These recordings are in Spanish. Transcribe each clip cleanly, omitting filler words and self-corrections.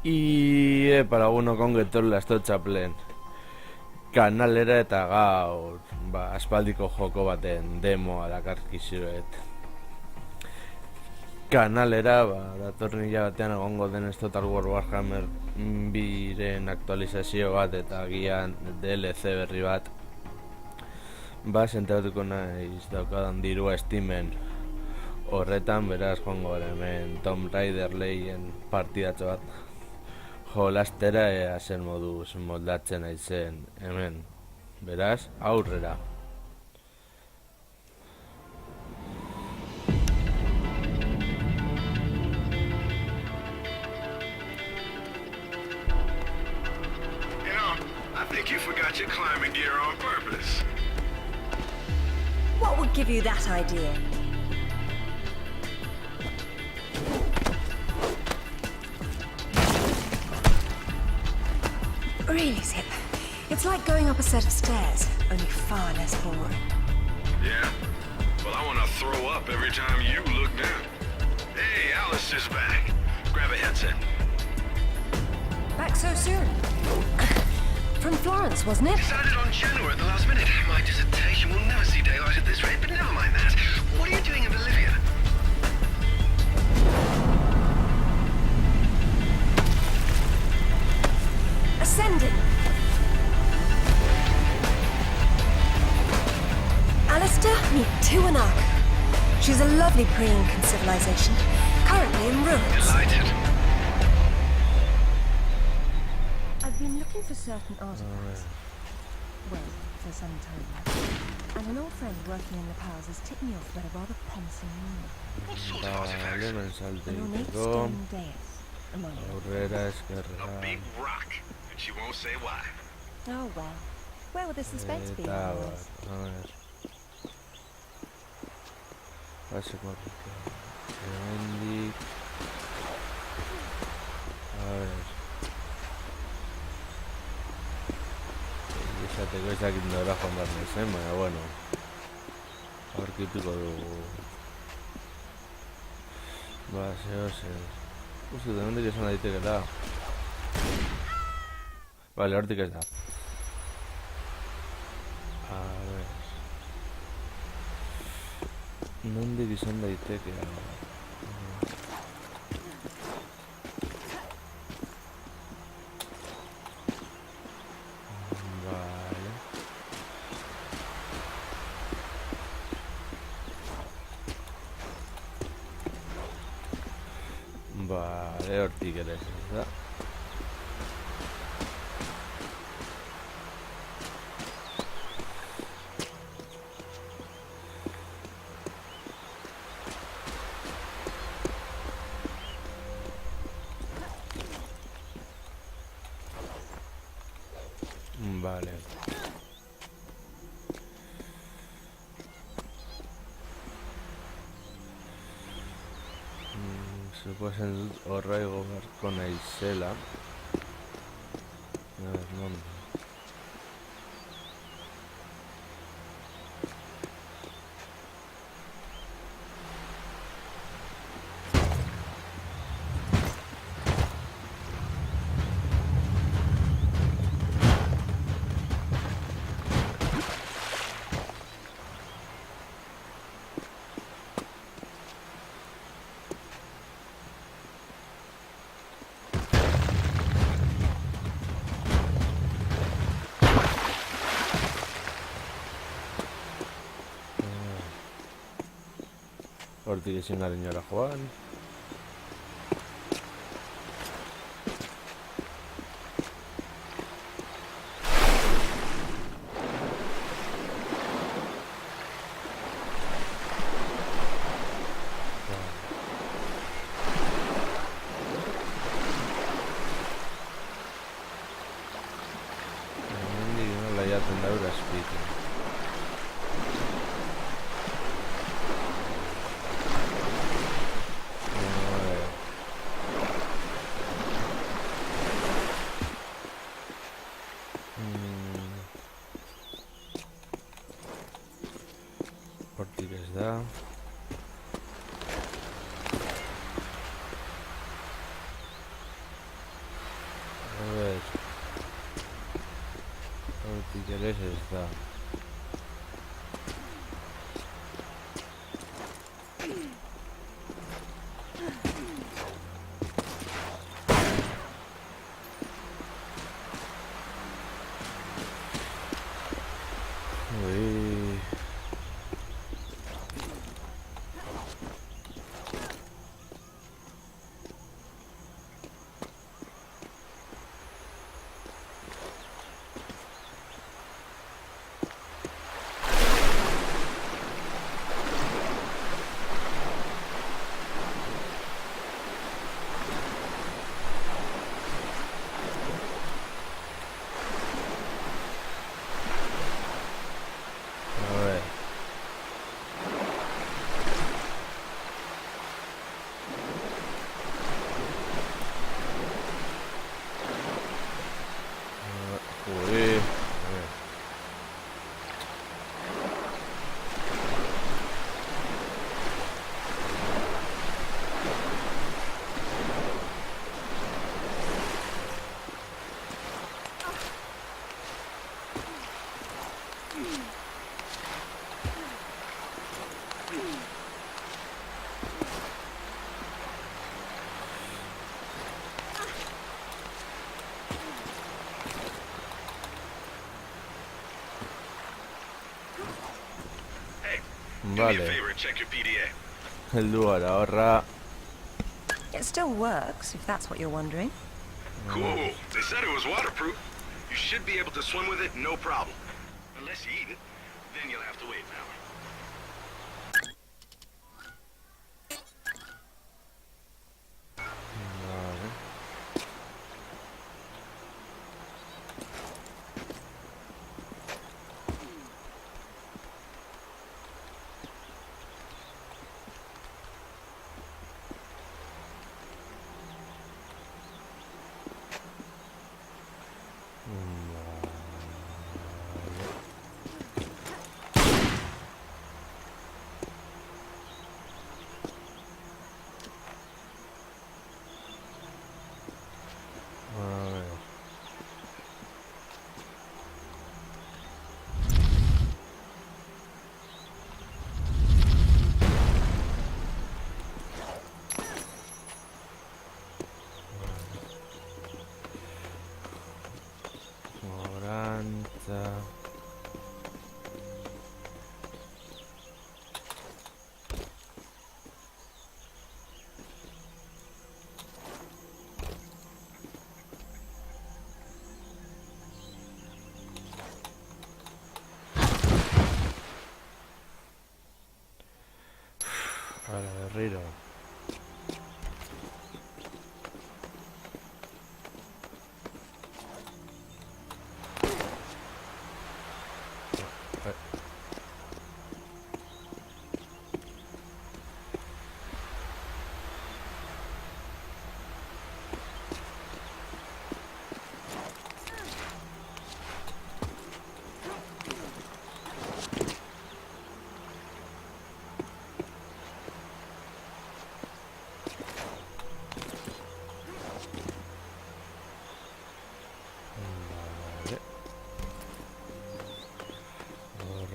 Para alguno con getorla Txaplen kanalera eta gaur aspaldiko joko baten demoa dakarkizuet. Kanalera datornila batean egongo den Total War Warhammer 2-ren aktualizazio bat eta agian DLC berri bat. Zentratuko naiz daukadan dirua Steamen horretan, beraz joango hemen Tomb Raider lehien partidatxo bat jolastera ea zer moduz moldatzen aizen hemen, beraz aurrera. I think you forgot your climbing gear on purpose. What would give you that idea? Really, Zip? It's like going up a set of stairs, only far less boring. Yeah? Well, I want to throw up every time you look down. Hey, Alice is back. Grab a headset. Back so soon? From Florence, wasn't it? Decided on Genoa at the last minute. My dissertation will never see daylight at this rate, but never mind that. What are you doing in Bolivia? Ascending. Alistair, meet Tuanak. She's a lovely pre-Incan civilization, currently in ruins. Delighted. I've been looking for certain artifacts. Well, for some time now. And an old friend working in the powers has tipped me off about a rather promising unit. What sort of artifacts? An ornate Mensaldeiteko stone dais, among aurrera A eskerra big rock, and she won't say why. Oh well. Where would the suspense be? eta otherwise? Paseko hemendik izateko ezakit nora joan behar nezen, baina bueno aurkituko dugu zehozen uste dut hemendik esan daitekela vale, hortik ez da a ver nondik izan daiteke Vale, hortik ere ez da. Vale. Suposen dut horra igo beharko naizela. A ver, non. Hortik ezin garen inora joan. Hemendik nola jaten da ura azpitik. Hortik ez da. Do me a Vale, favor and check your PDA. heldu gara horra. It still works, if that's what you're wondering. Cool. They said it was waterproof. You should be able to swim with it, no problem. Unless you eat it, then you'll have to wait an hour. Vale. A ver. Orantza. Vale, berriro. Vale.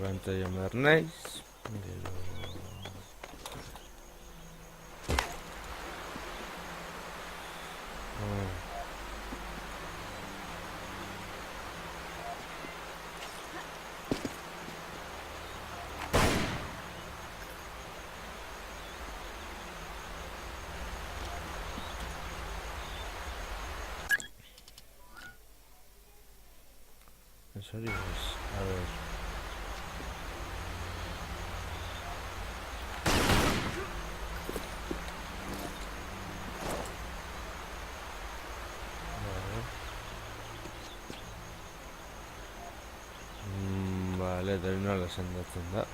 Orantza joan behar naiz. Gero... En serio, a ver... Vale, terminala sendatzen da.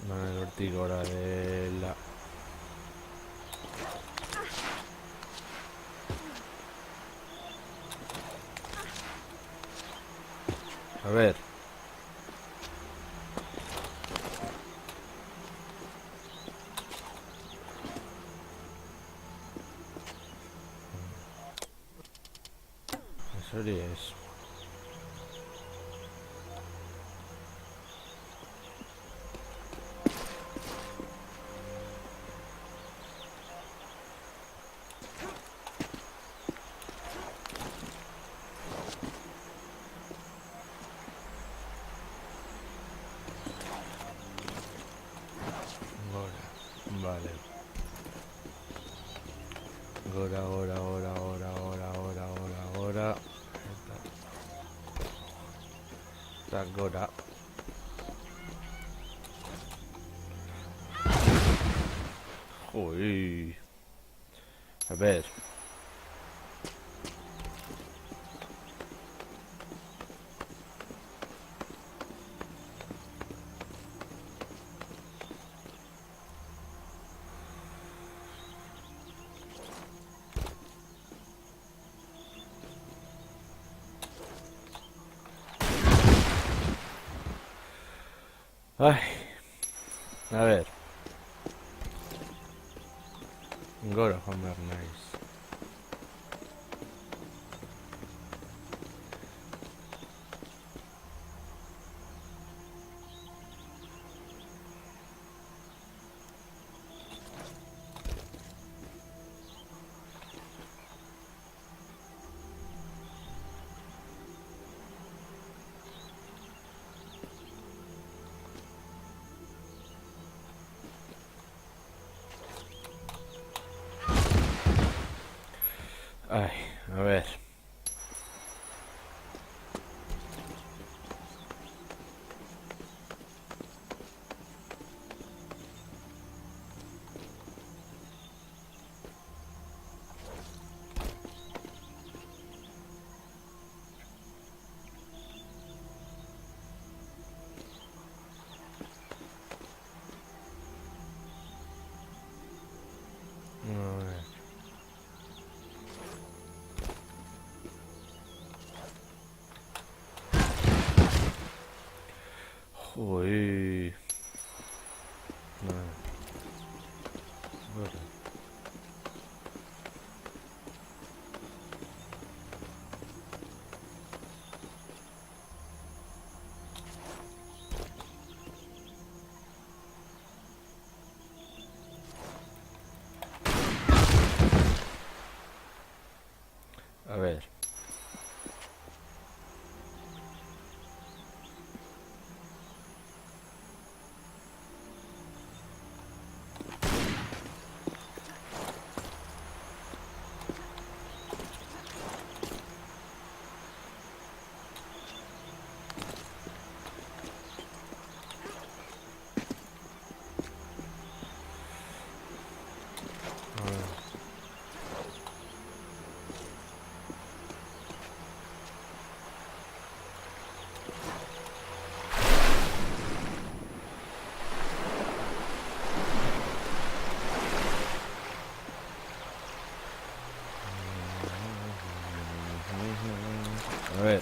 Vale, hortik gora dela. A ver. En serio es... Vale. Gora. Eta gora. Uy. A ver. Ay, a ver. Gora joan behar naiz. Ay, a ver. A ver. Joder. Vale. A ver. A ver.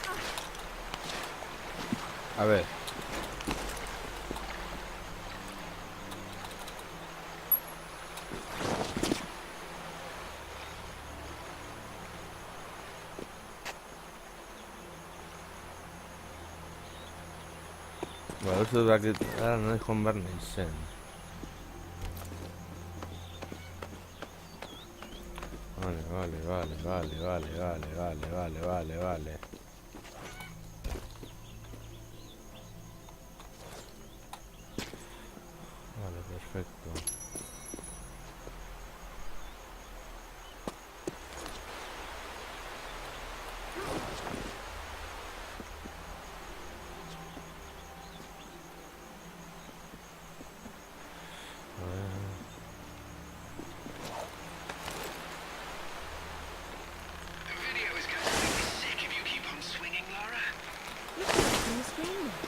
A ver. Uste dut bakit... nahi joan behar nahi zen. Vale. Vale, perfecto. The video is going to make me sick if you keep on swinging, Lara. Look on the screen there.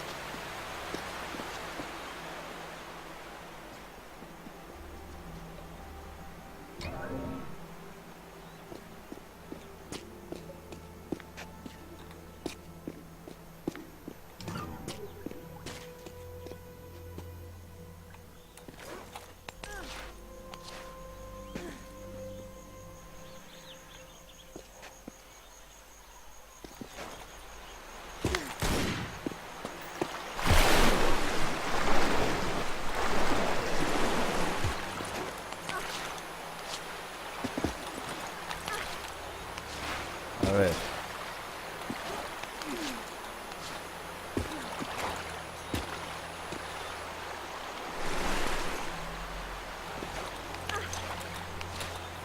A ver.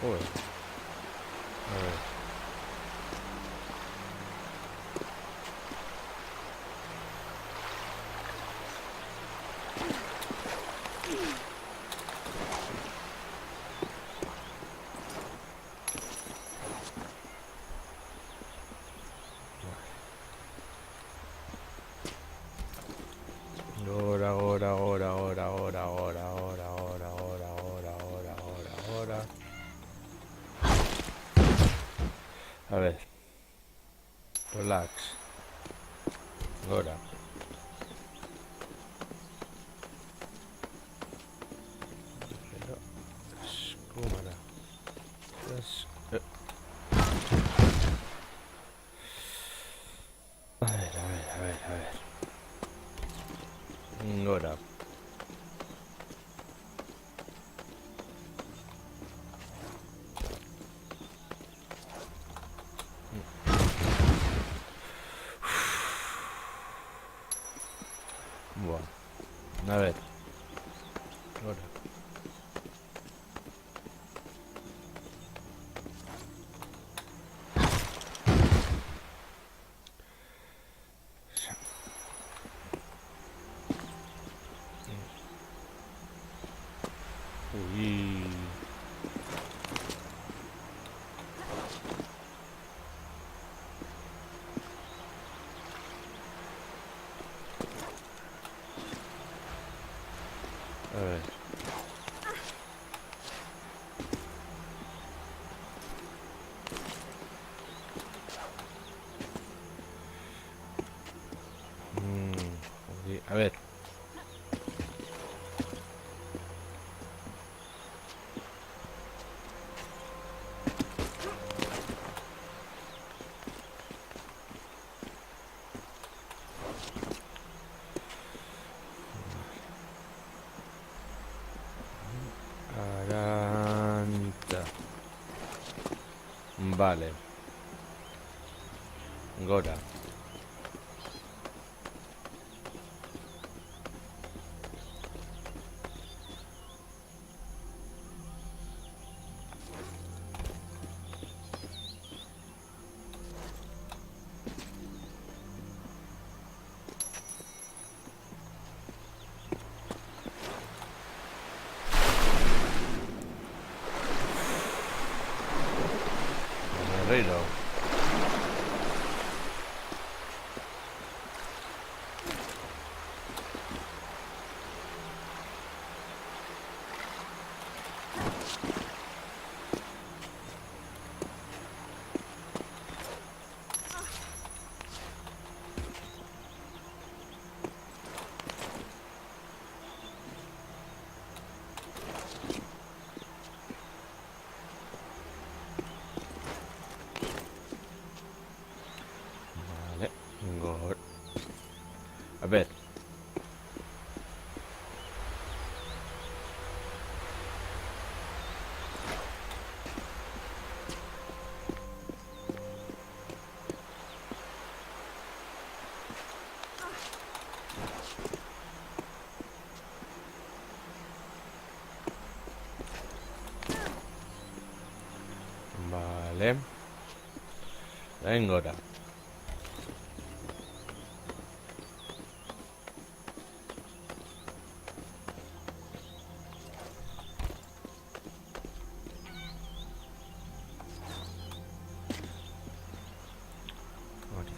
Joder. A ver. Ahora. A ver. Relax. Ahora. Cámara. A ver. Ahora. Bueno. A ver. Ahora. Uy. A ver. A ver. Arancha. Vale. Gora. Guerrero. Vale. A ver. Vale. Venga ahora. Vale.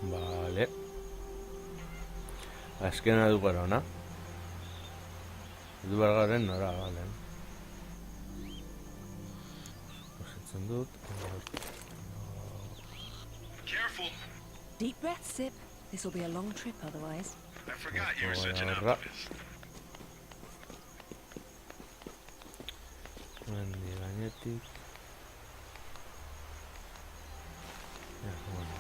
Vale. Azkena du gara ona. Du bergaren nora, vale. Osatzen dut. Careful. Deep breath, Sip. This will be a long trip otherwise. I forgot you were such an Ahora. optimist. Mendi gainetik. Ja, bueno.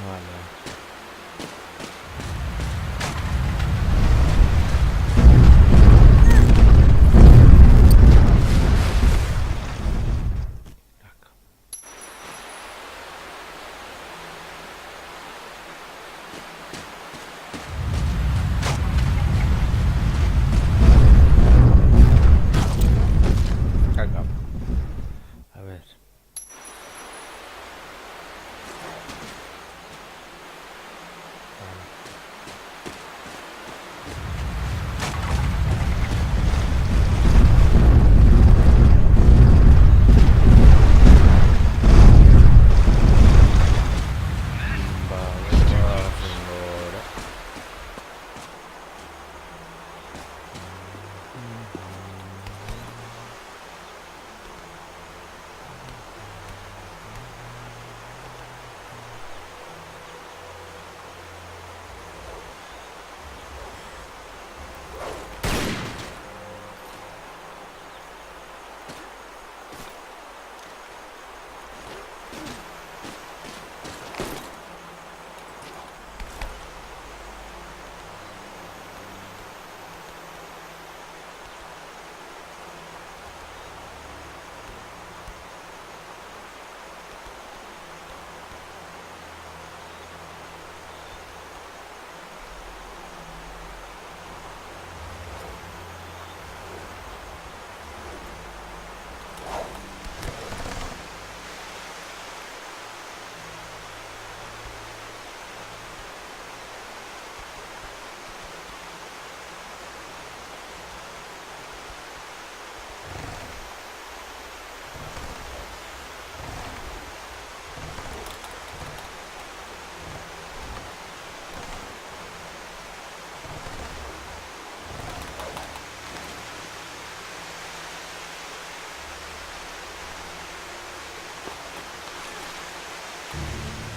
Vale.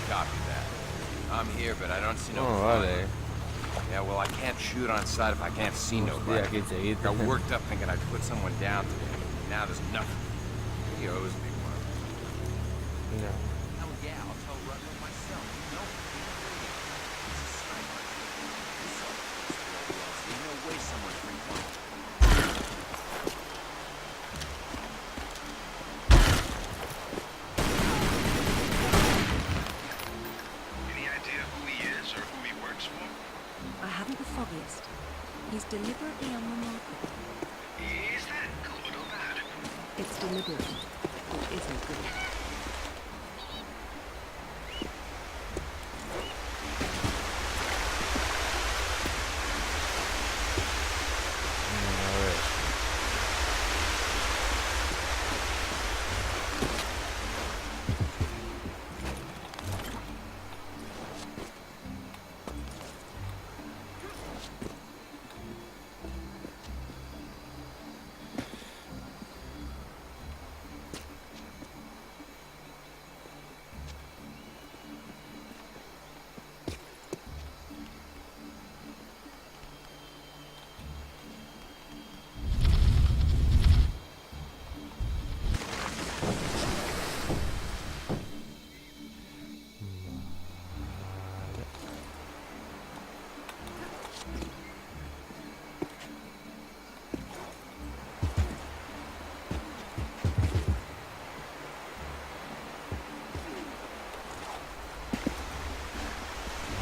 Copy that. I'm here, but I don't see no Oh, front. vale. Yeah, well, I can't shoot on sight if I can't see Hostia, nobody. qué seguite. Got worked up thinking I'd put someone down today. Now there's nothing. He owes me one. Mira. Hell yeah, I'll tell Rutland myself. No, he's a sniper. There's no way someone's free one. Any idea who he is or who he works for? I haven't the foggiest. He's deliberately unremarkable. Is that good or bad? It's deliberate, which isn't good.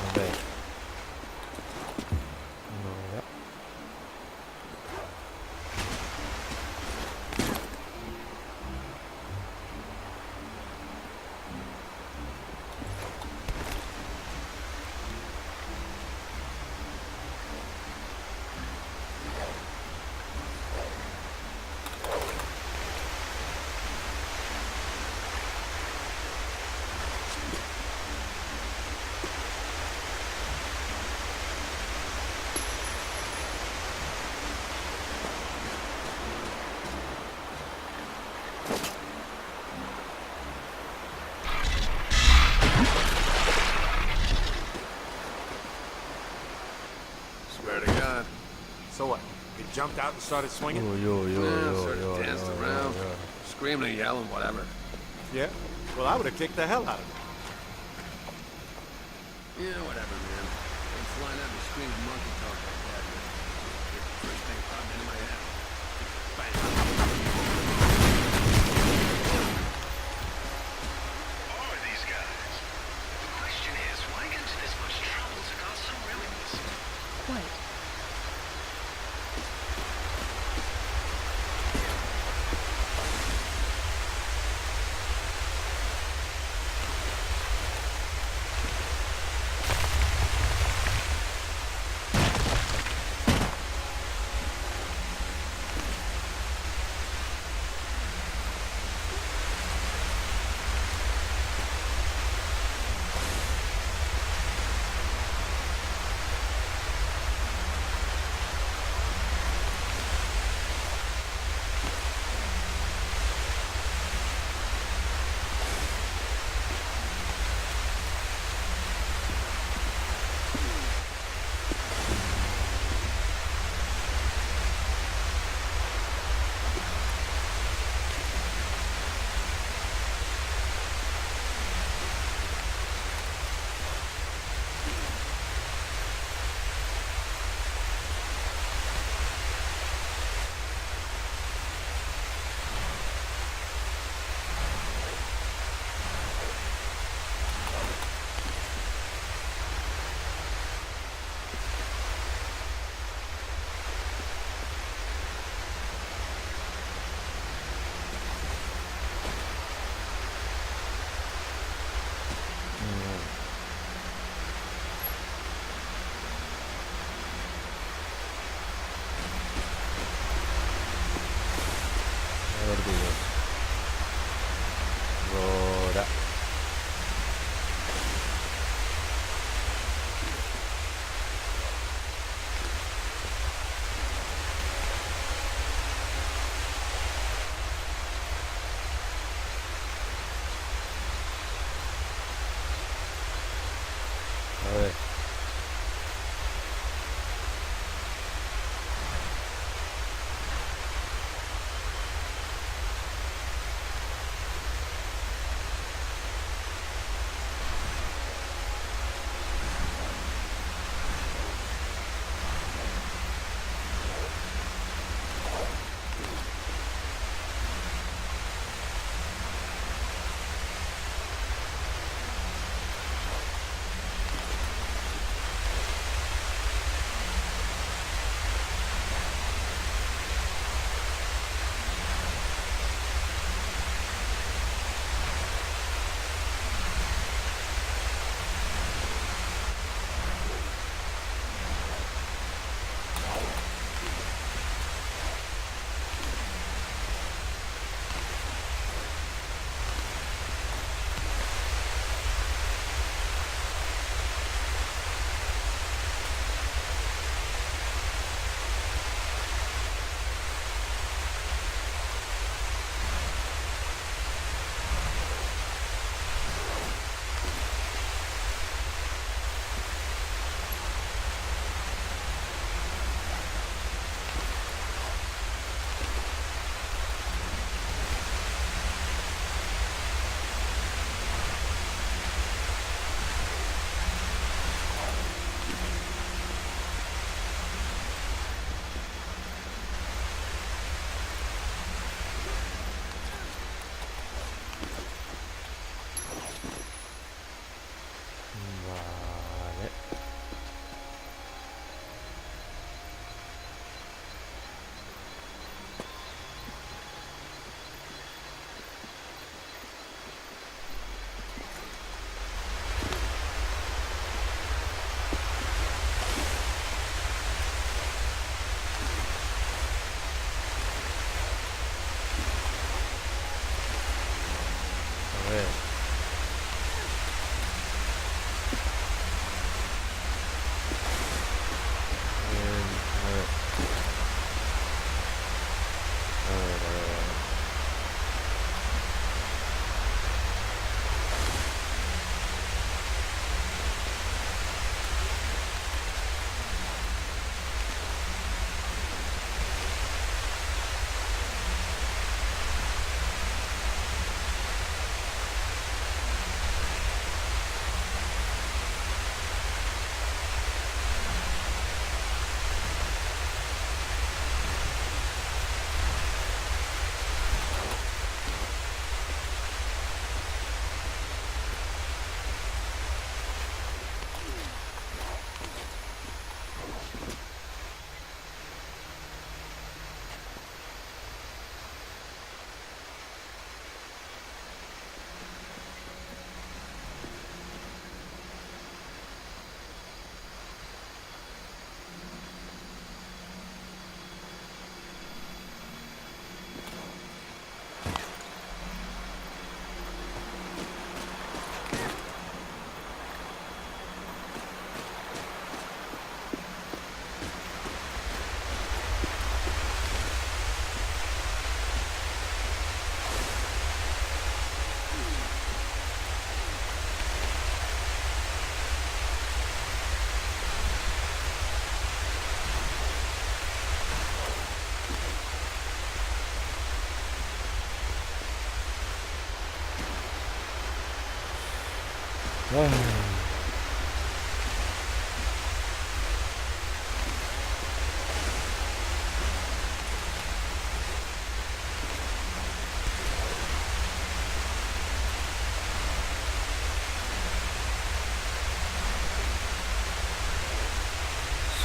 A ver. A ver. Mira. Swear to God. So what? He jumped out and started swinging? Sort of danced around, screaming and yelling, whatever. Yeah. Well, I would have kicked the hell out of him. Yeah, whatever, man. I'm flying out and screaming monkey talk like that. First thing popped into my head. Bang. Who are these guys? The question is, why go to this much trouble to cause some ruins? Quite.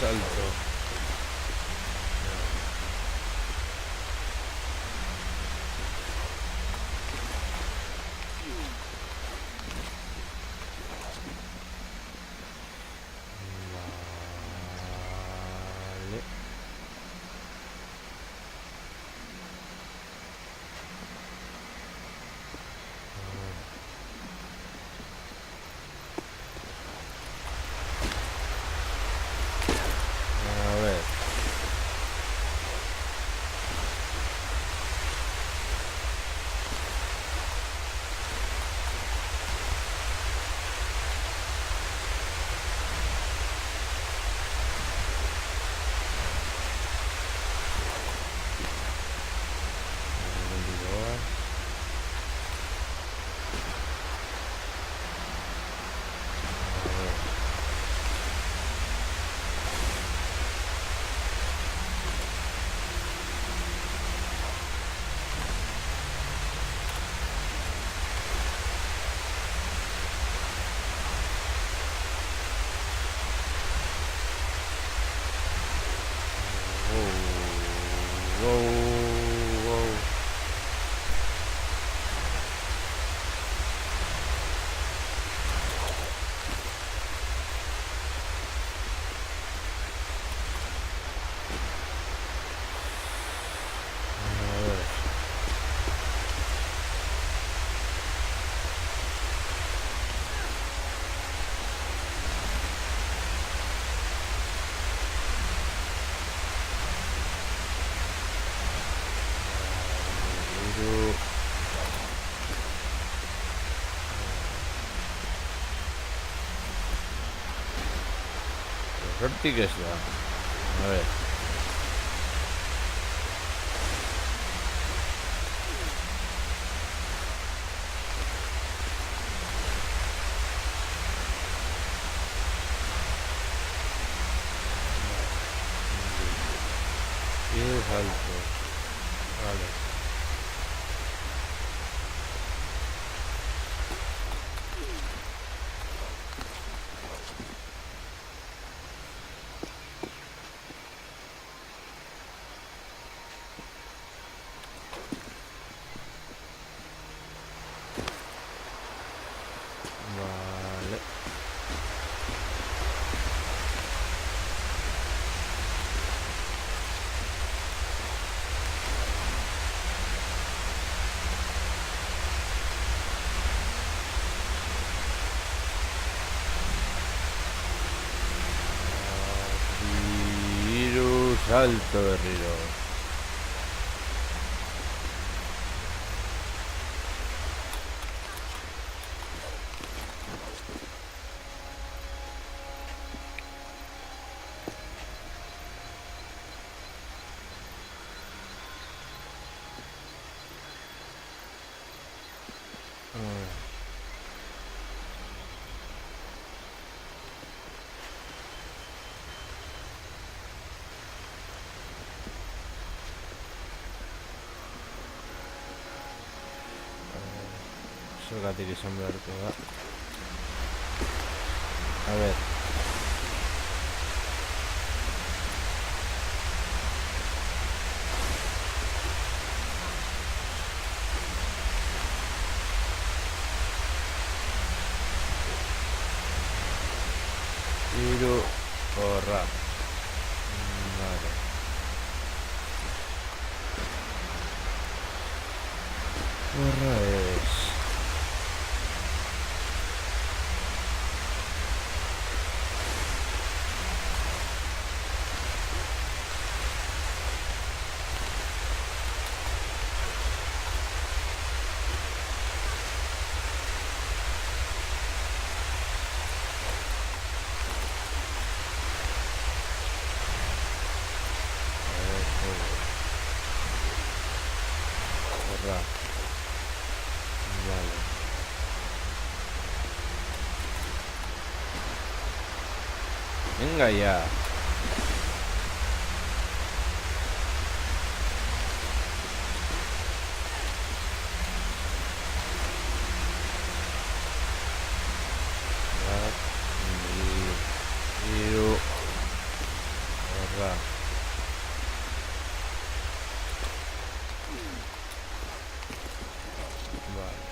Salto. Vale. A ver. Wow, wow. A ver. Hiru. Hortik ez da. A ver. Hiru salto. Vale. Vale. Hiru salto berriro. Zergatik izan beharko da. A ver. Hiru horra. Vale. Horra es. Horra. Vale. Venga ya. Bat, hiru. Horra. Vale.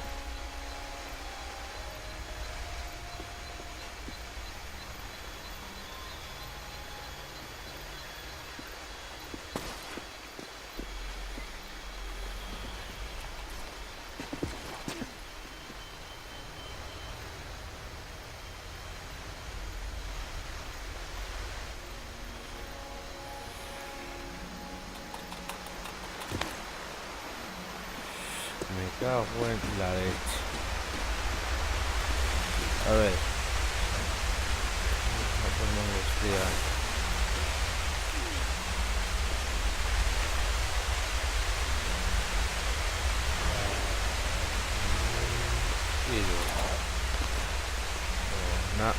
Me cago en la leche. A ver. Vamos a poner angustia. Hiru. Ona.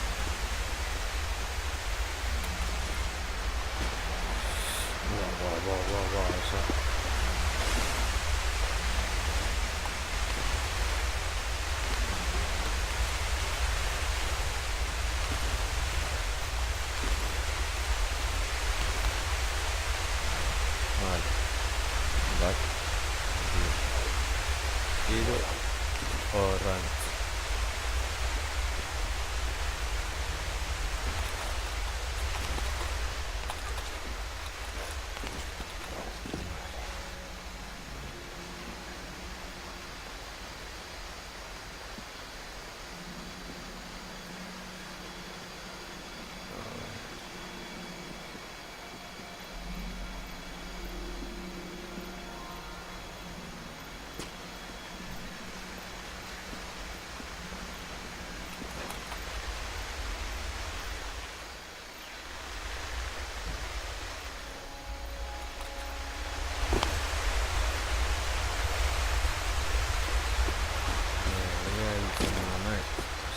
Buah, eso. Vale. Bat. Hiru. Horrantz.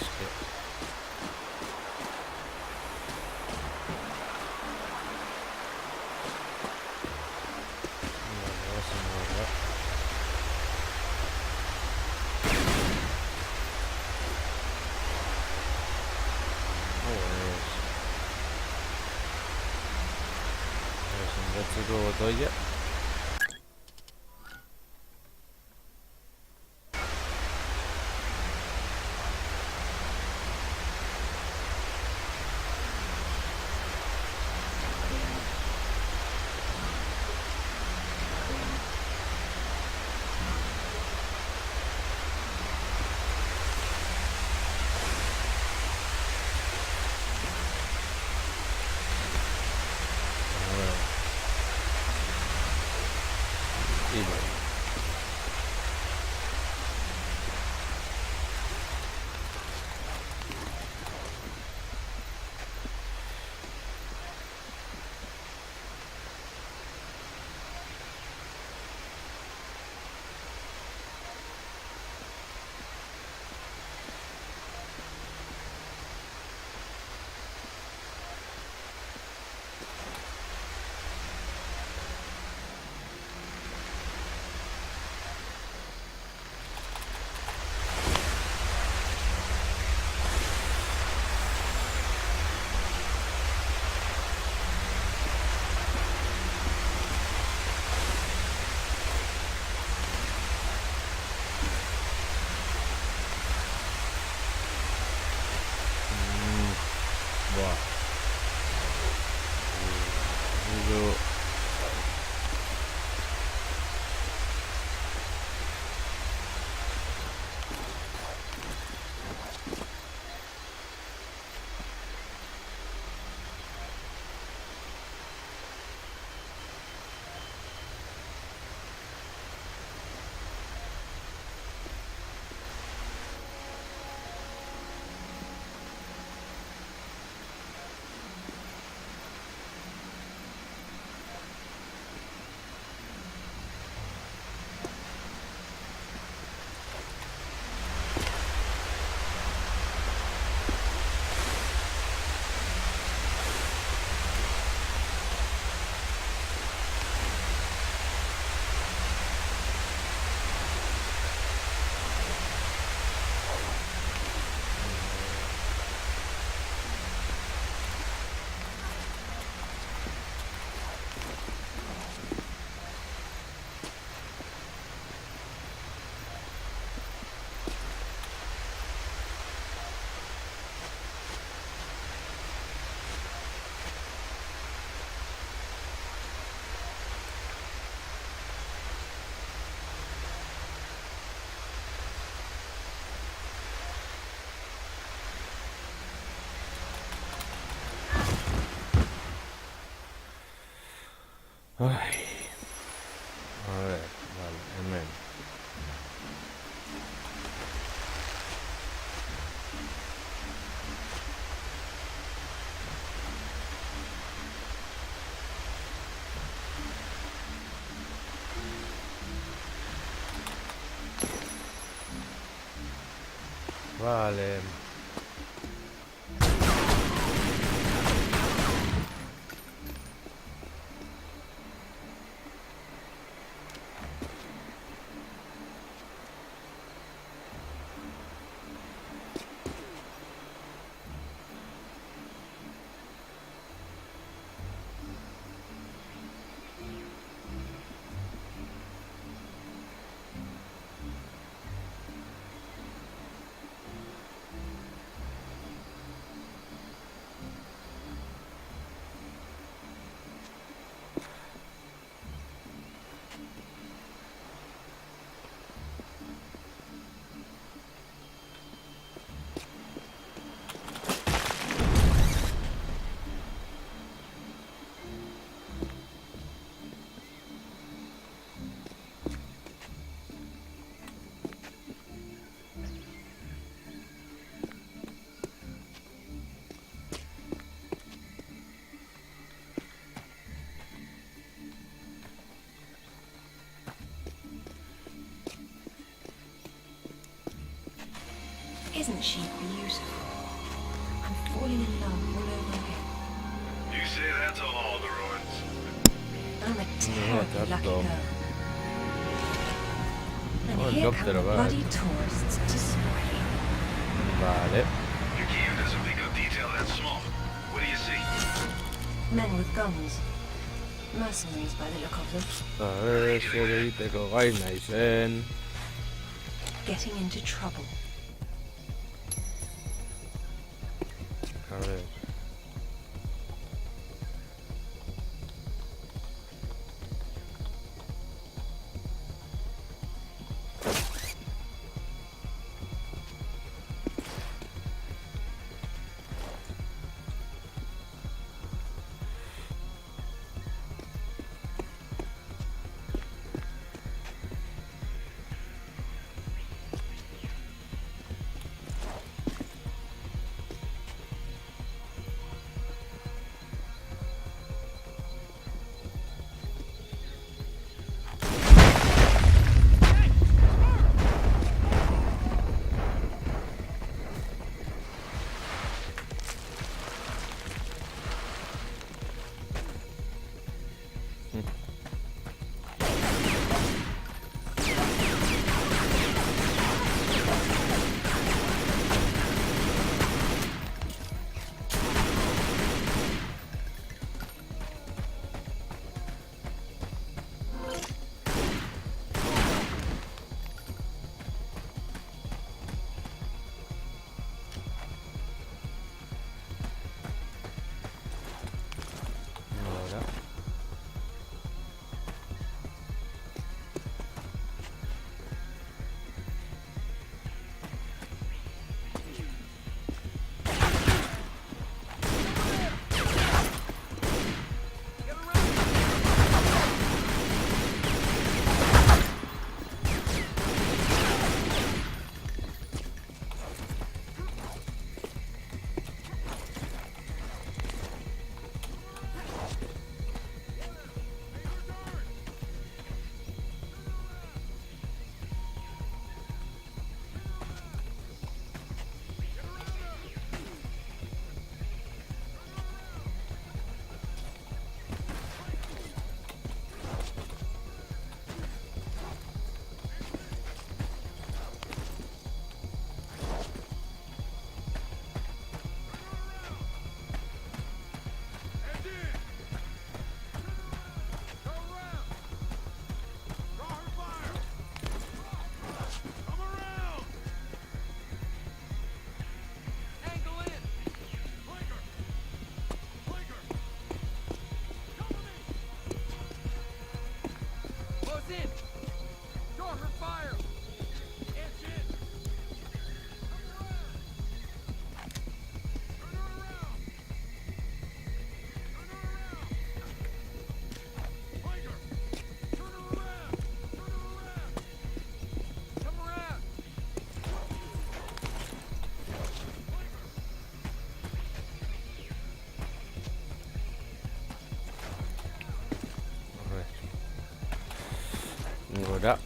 Es que... Zenbatzeko botoia. Hiru. Ay. A ver, vale, hemen. Vale. Isn't she beautiful? I'm falling in love all over again. You say that to all the ruins. I'm a terribly lucky certo. girl. And Oh, here helicóptero, come va. bloody tourists to spoil it. Vale. Your cam doesn't pick up detail that small. What do you see? Men with guns. Mercenaries by the look of them. A ver, zer egiteko gai naizen. Getting into trouble. A ver. Ahora. Gora.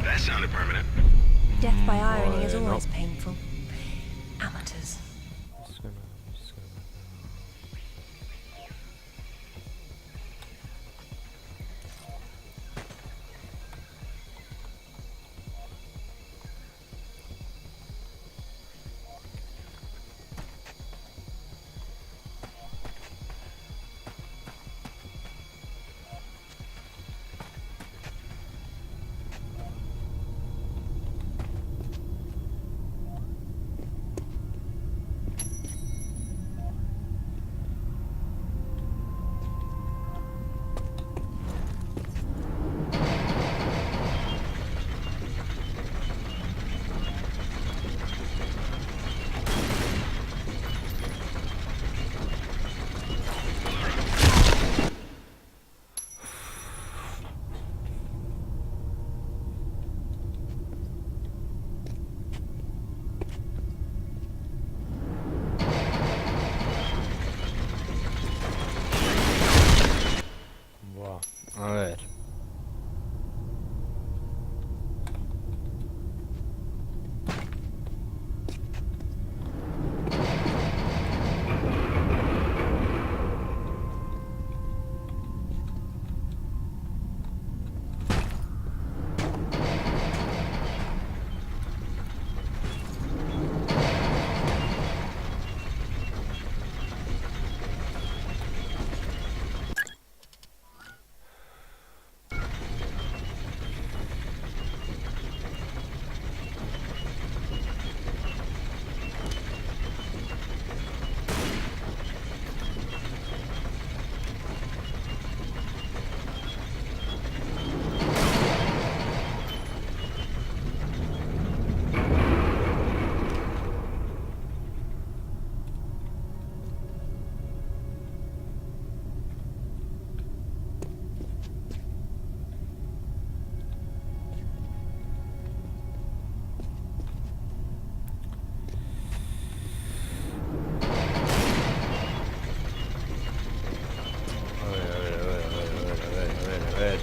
That sounded permanent. Death by irony is Bueno. always painful. Amateurs. Buah, a ver. A ver.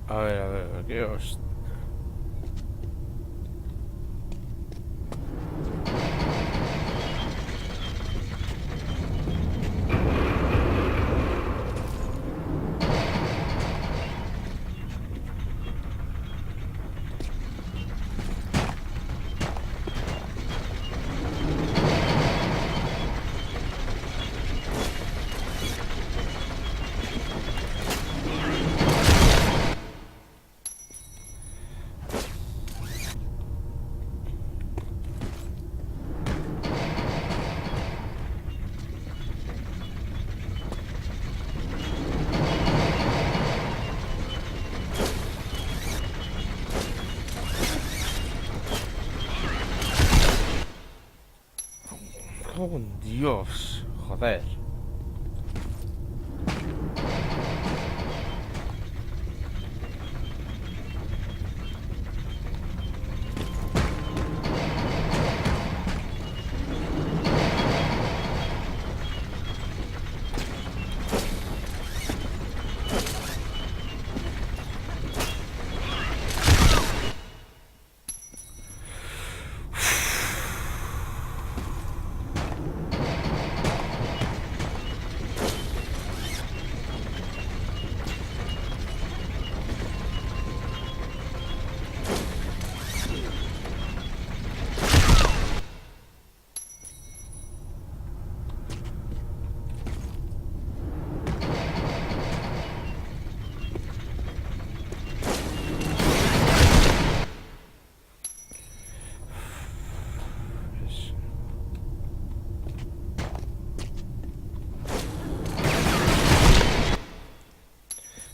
A ver, qué os... Oh, Dios, joder.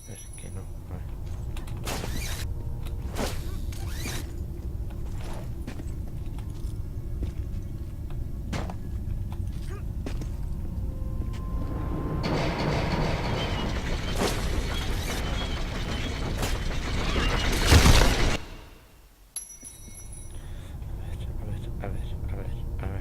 Es que no. A ver. A ver.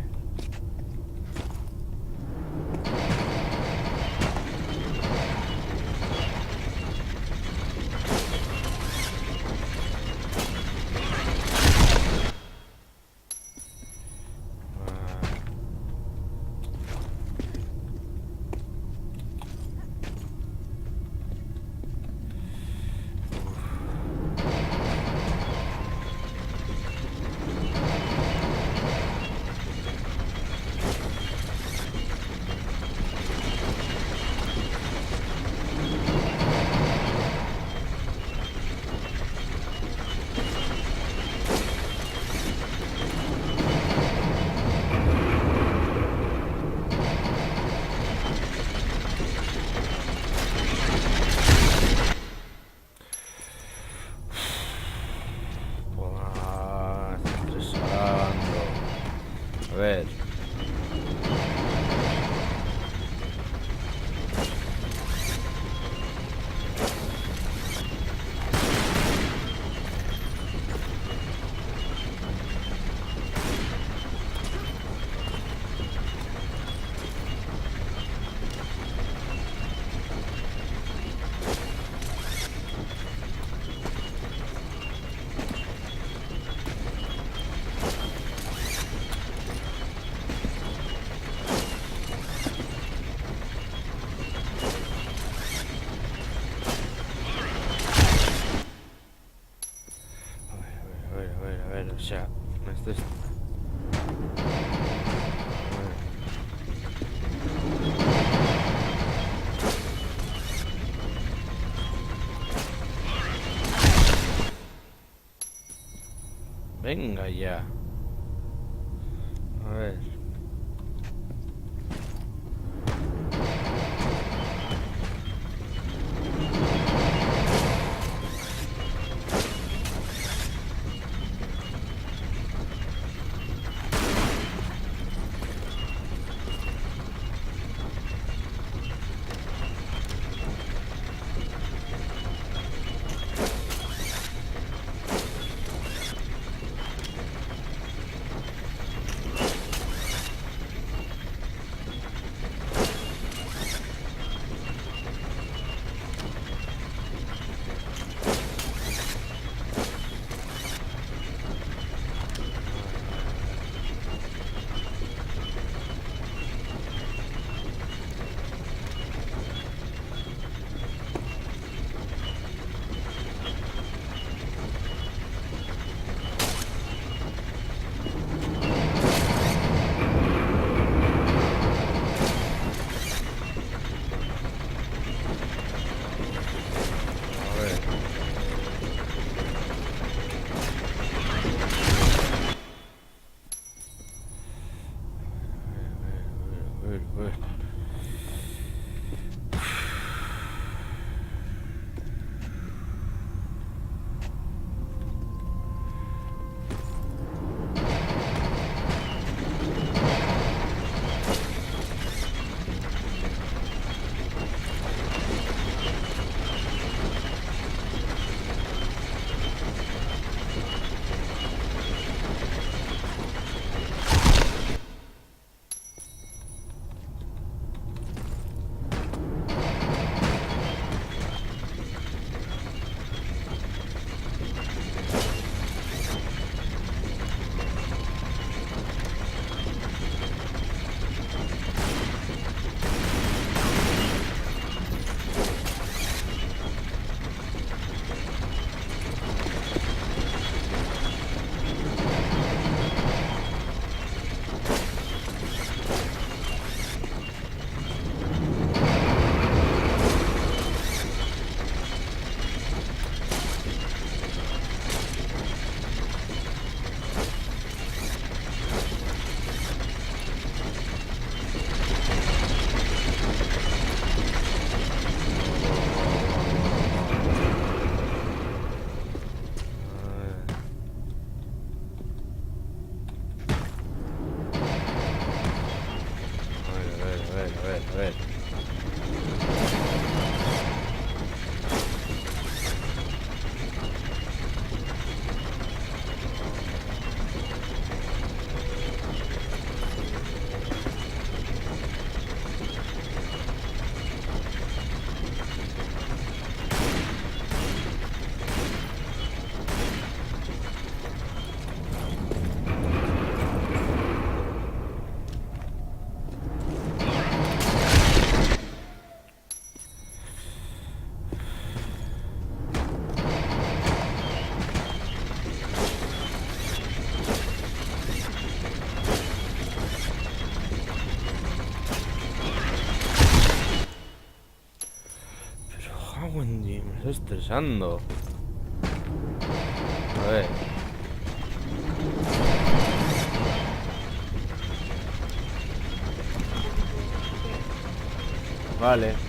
Buah, está estresando. A ver. A ver, o sea, esto es... Venga ya. A ver. cago en Dios, me estoy estresando. A ver. Vale. A ver.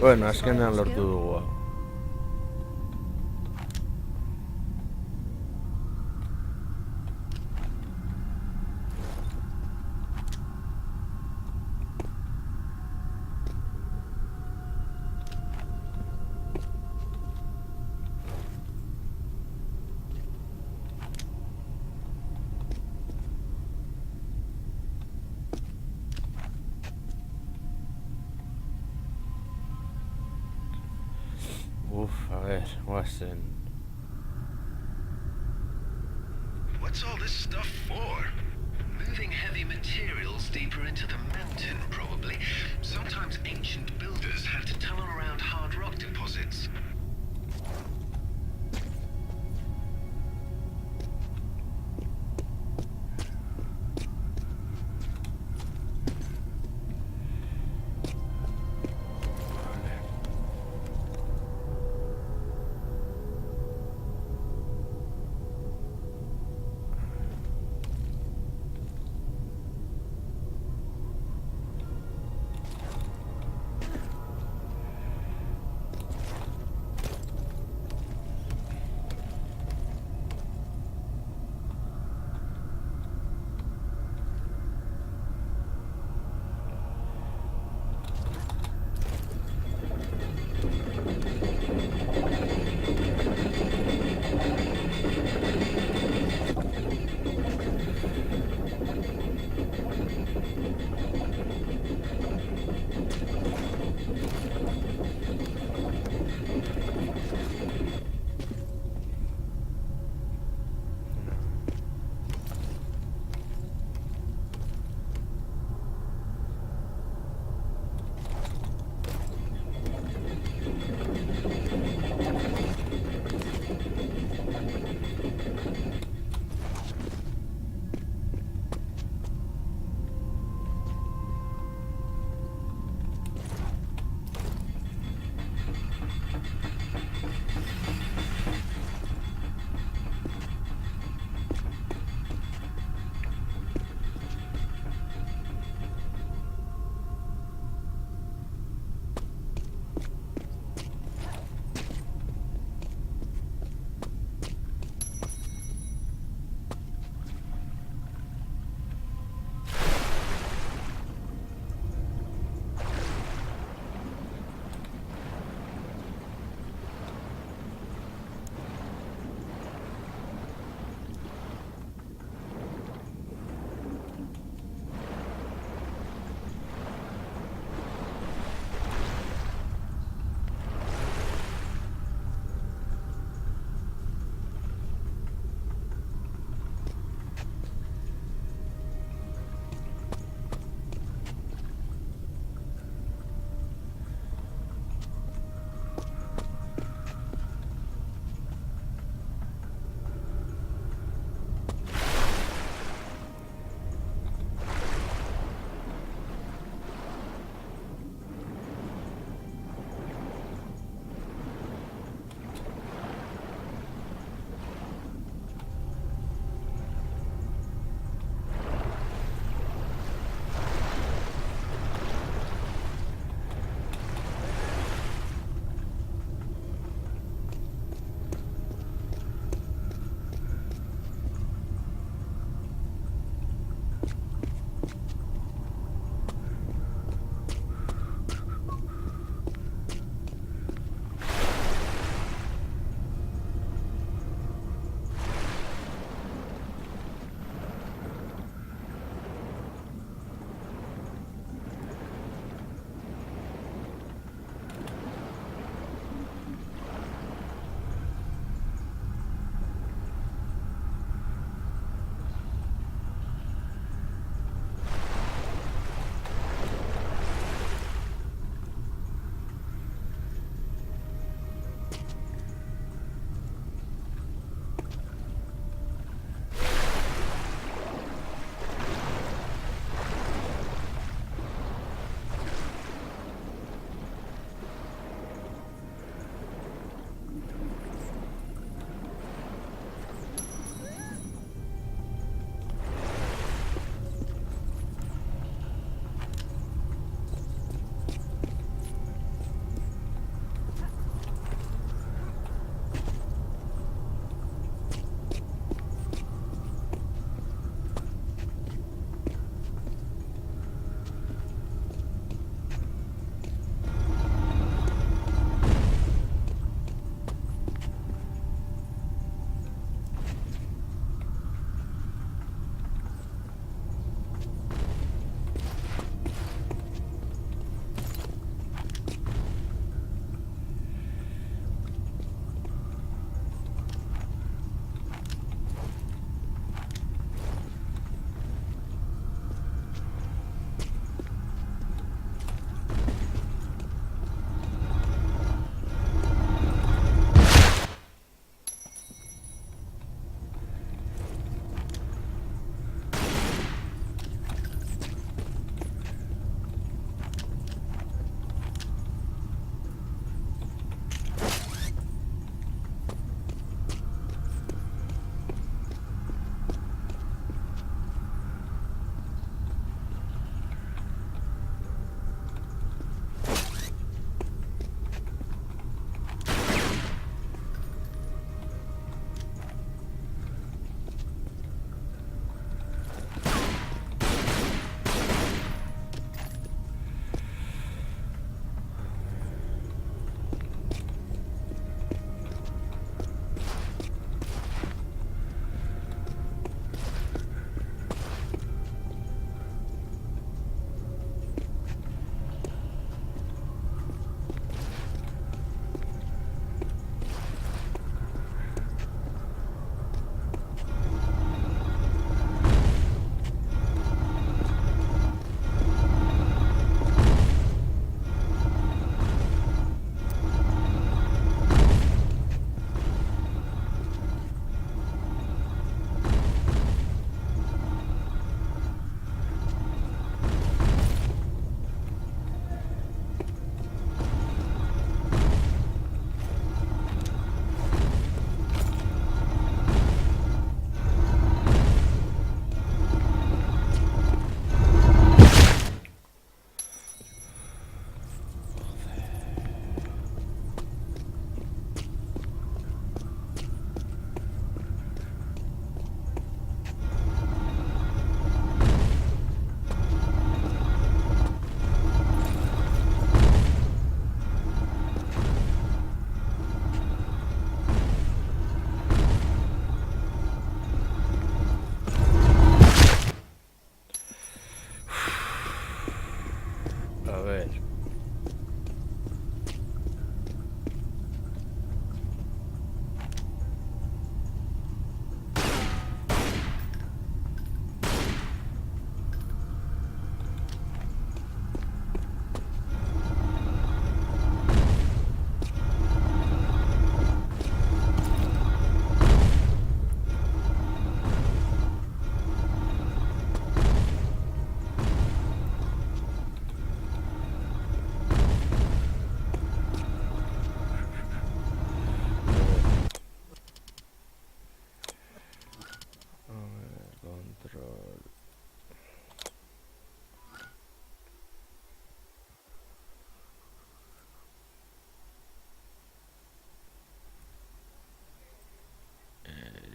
Bueno, azkenean lortu dugu. Uf, a ver, guazen. What's all this stuff for? Moving heavy materials deeper into the mountain, probably. Sometimes ancient builders had to tunnel around hard rock deposits.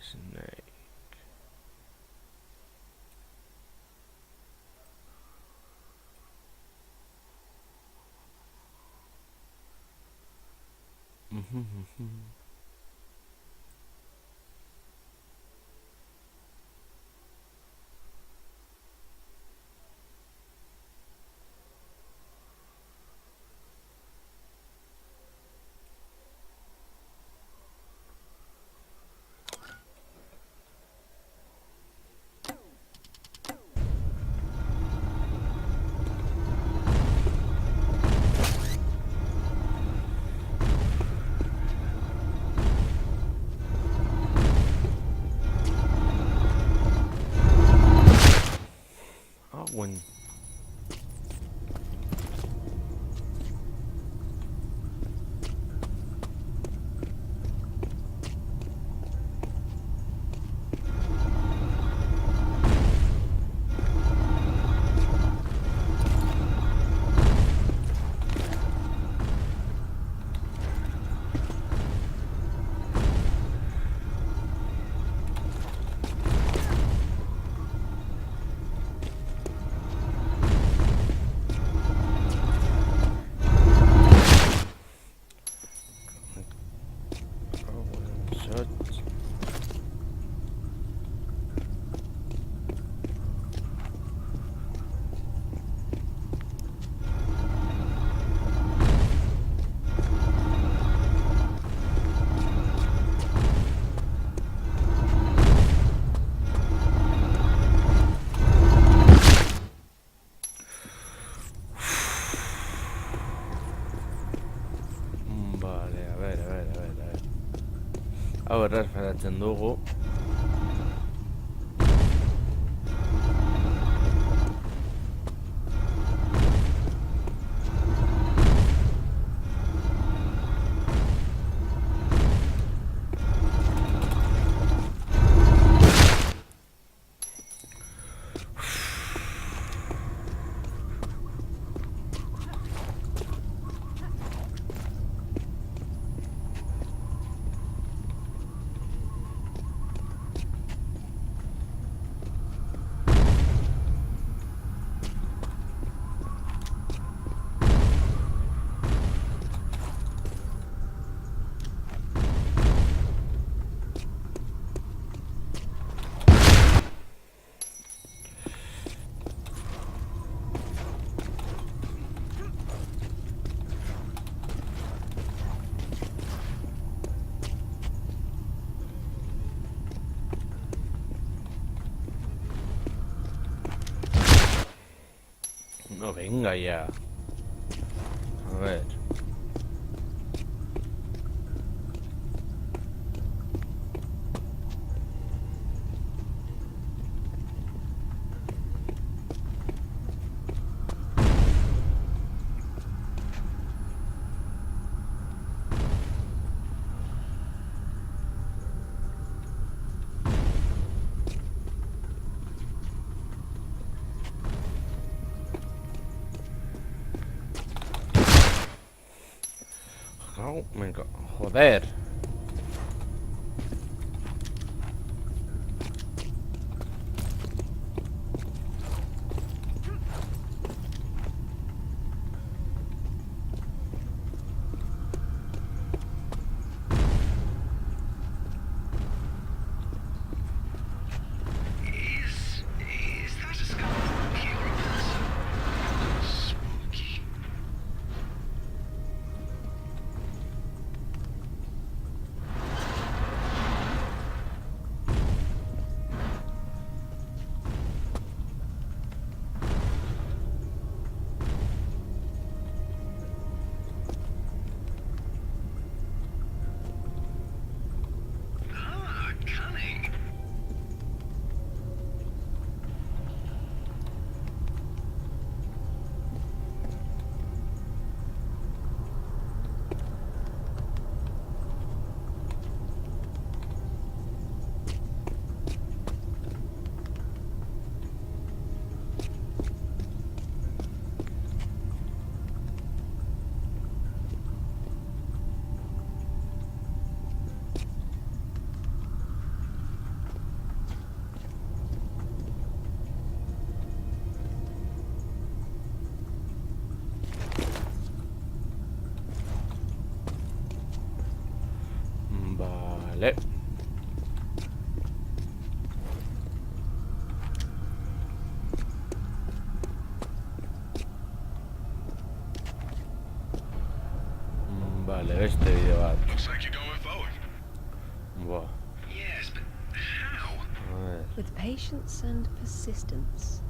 Snake. When hau erresperatzen dugu. No, venga ya. A ver. No, venga, joder. Is that a skull monkey or a person? Spooky. Vale. Vale, beste bide bat. Looks like you're going forward. Buah. Yes, but how? A ver. With patience and persistence.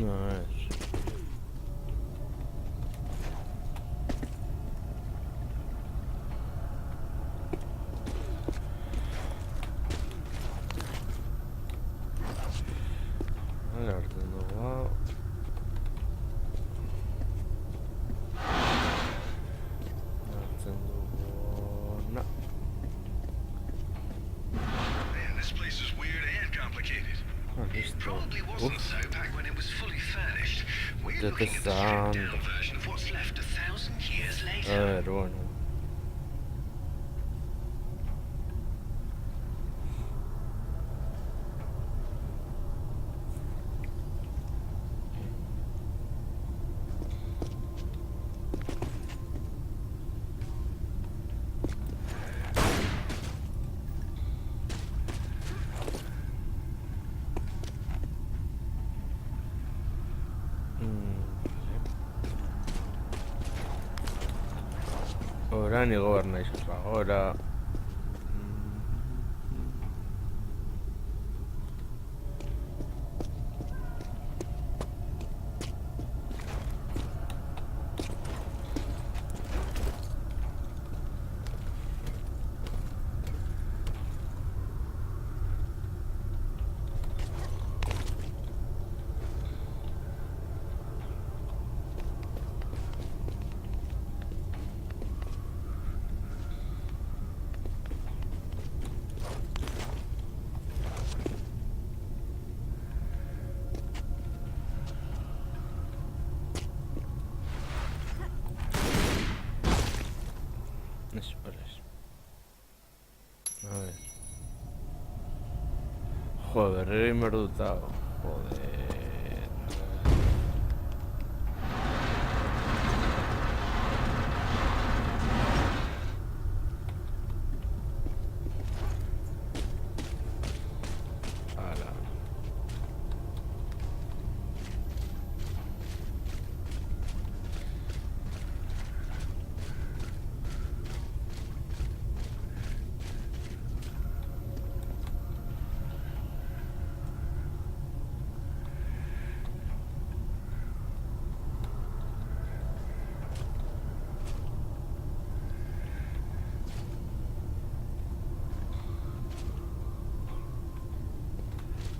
A ver. Vale, hartzen dugu hau. Hartzen dugu... Na. Man, this place is weird and complicated. It probably wasn't so back when it was fully furnished. We're That looking is at the stripped-down sound. version of what's left 1,000 years A later. ver, bueno. Orain igo behar naiz agora. Esperes. A ver. Joder, berriro egin behar dut hau. Joder. Hala.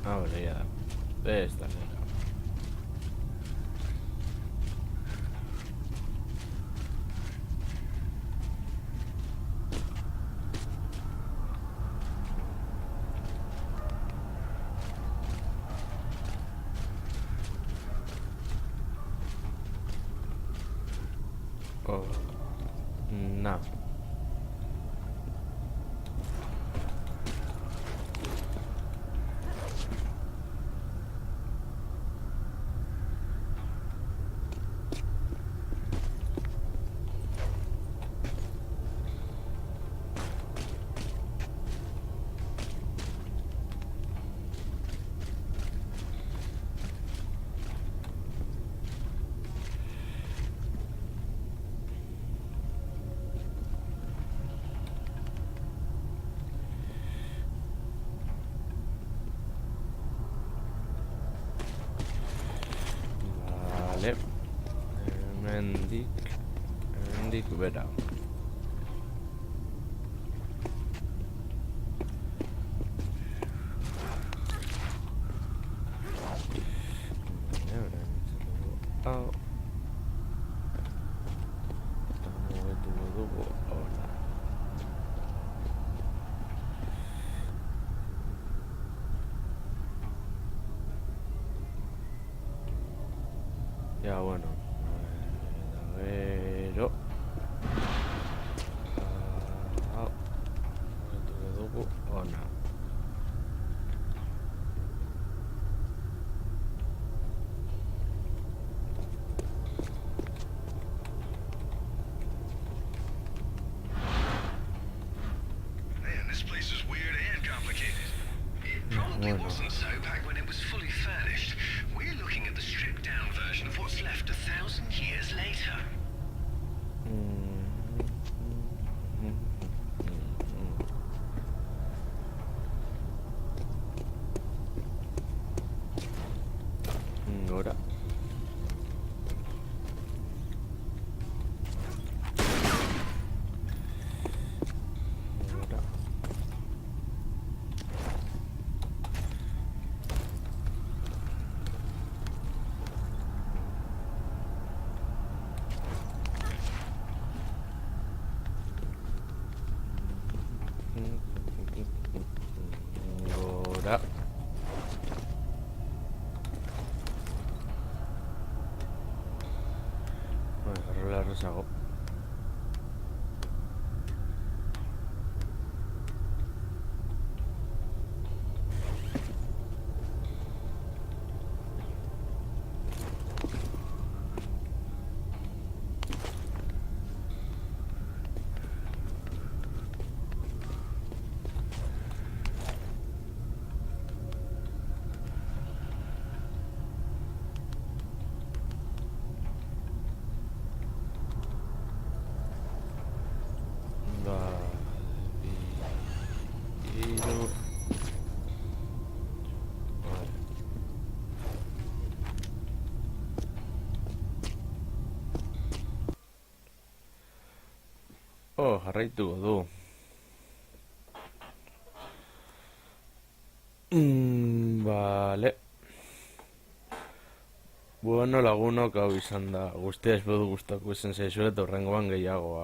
Ahora ya. Esta era. Oh. No. Vale. Hemendik bera. Hau. Eta mugitu dugu hona. Ya, bueno. Gero. Hau. Mugitu dugu hona. Man, this place is weird and complicated. It probably Bueno. wasn't so back when it was fully furnished. We're looking at the stripped-down version of what's left 1,000 years later. errezago. Hiru. Jarraituko du. Vale. Bueno, lagunok hau izan da. Guztia espero gustako izan zaizue eta hurrengoan gehiago.